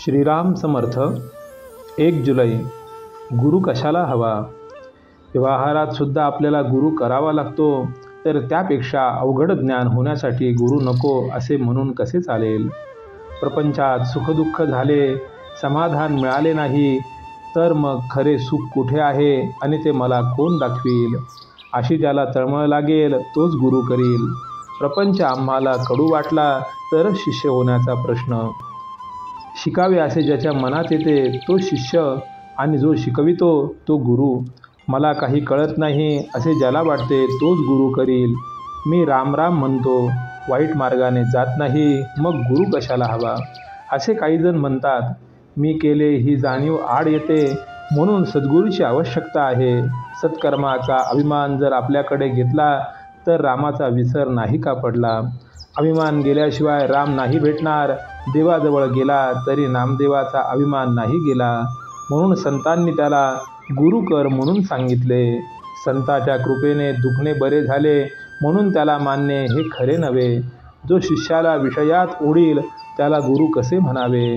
श्रीराम समर्थ। 1 जुलै। गुरु कशाला हवा? व्यवहारात सुद्धा आपल्याला गुरु करावा लागतो, तर त्यापेक्षा अवघड ज्ञान होण्यासाठी गुरु नको असे म्हणून कसे चालेल? प्रपंचात सुखदुःख झाले, समाधान मिळाले नाही, तर मग खरे सुख कुठे आहे आणि ते मला कोण दाखवील? अशी ज्याला तळमळ लागेल तोच गुरु करील। प्रपंच आम्हाला कडू वाटला तरच शिष्य होण्याचा प्रश्न। शिकावे असे ज्याच्या मनात येते तो शिष्य आणि जो शिकवितो तो गुरु। मला काही कळत नाही असे ज्याला वाटते तोच गुरु करील। मी राम राम म्हणतो, वाईट मार्गाने जात नाही, मग गुरु कशाला हवा? असे काही जण म्हणतात। मी केले ही जाणीव आड येते, म्हणून सद्गुरूची आवश्यकता आहे। सत्कर्माचा अभिमान जर आपल्याकडे घेतला तर रामाचा विसर नाही का पडला? अभिमान गेल्याशिवाय राम नाही भेटणार। देवाजवळ गेला तरी नामदेवाचा अभिमान नाही गेला, म्हणून संतांनी त्याला गुरु कर म्हणून सांगितले। संताच्या कृपेने दुखणे बरे झाले म्हणून त्याला मानणे हे खरे नव्हे। जो शिष्याला विषयात ओढील त्याला गुरु कसे म्हणावे?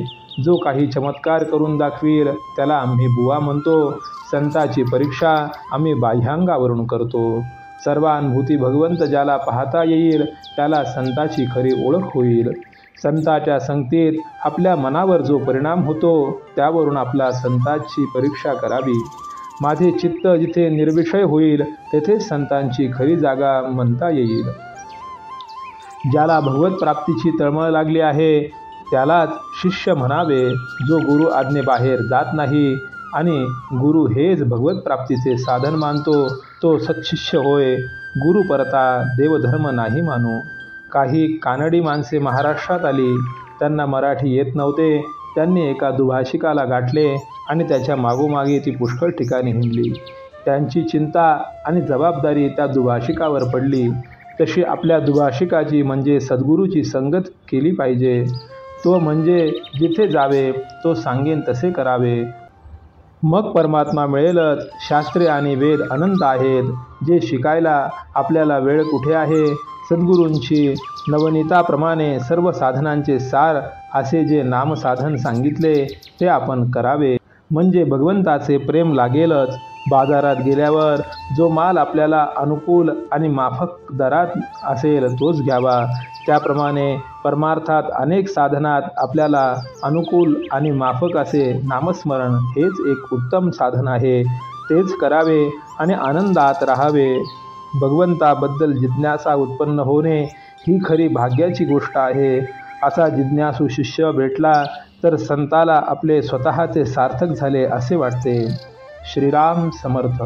जो काही चमत्कार करून दाखवील त्याला आम्ही बुवा म्हणतो। संताची परीक्षा आम्ही बाह्यांगावरून करतो। सर्वानुभूती भगवंत ज्याला पाहता येईल त्याला संताची खरी ओळख होईल। संताच्या संगतीत आपल्या मनावर जो परिणाम होतो त्यावरून आपला संताची परीक्षा करावी। माझे चित्त जिथे निर्विषय होईल तेथे संतांची खरी जागा म्हणता येईल। ज्याला भगवत प्राप्तीची तळमळ लागली आहे त्यालाच शिष्य म्हणावे। जो गुरु आज्ञेबाहेर जात नाही आणि गुरु हेच भगवत प्राप्तीचे साधन मानतो तो सत्शिष्य होय। गुरु परता देवधर्म नाही मानू। काही कानडी माणसे महाराष्ट्रात आली, त्यांना मराठी येत नव्हते। त्यांनी एका दुभाषिकाला गाठले आणि त्याच्या मागोमागे ती पुष्कळ ठिकाणी हिंडली। त्यांची चिंता आणि जबाबदारी त्या दुभाषिकावर पडली। तशी आपल्या दुभाषिकाची म्हणजे सद्गुरूची संगत केली पाहिजे। तो म्हणजे जिथे जावे तो सांगेन तसे करावे, मग परमात्मा मिळेलच। शास्त्रे आणि वेद अनंत आहेत, जे शिकायला आपल्याला वेळ कुठे आहे? सद्गुरूंची नवनीताप्रमाणे सर्व साधनांचे सार असे जे नामसाधन सांगितले ते आपण करावे, म्हणजे भगवंताचे प्रेम लागेलच। बाजारात गेल्यावर जो माल आपल्याला अनुकूल आणि माफक दरात असेल तोच घ्यावा। त्याप्रमाणे परमार्थात अनेक साधनात आपल्याला अनुकूल आणि माफक असे नामस्मरण हेच एक उत्तम साधन आहे, तेच करावे आणि आनंदात राहावे। भगवंताबद्दल जिज्ञासा उत्पन्न होणे ही खरी भाग्याची गोष्ट आहे। असा जिज्ञासू शिष्य भेटला तर संताला आपले स्वतःचे सार्थक झाले असे वाटते। श्रीराम समर्थ।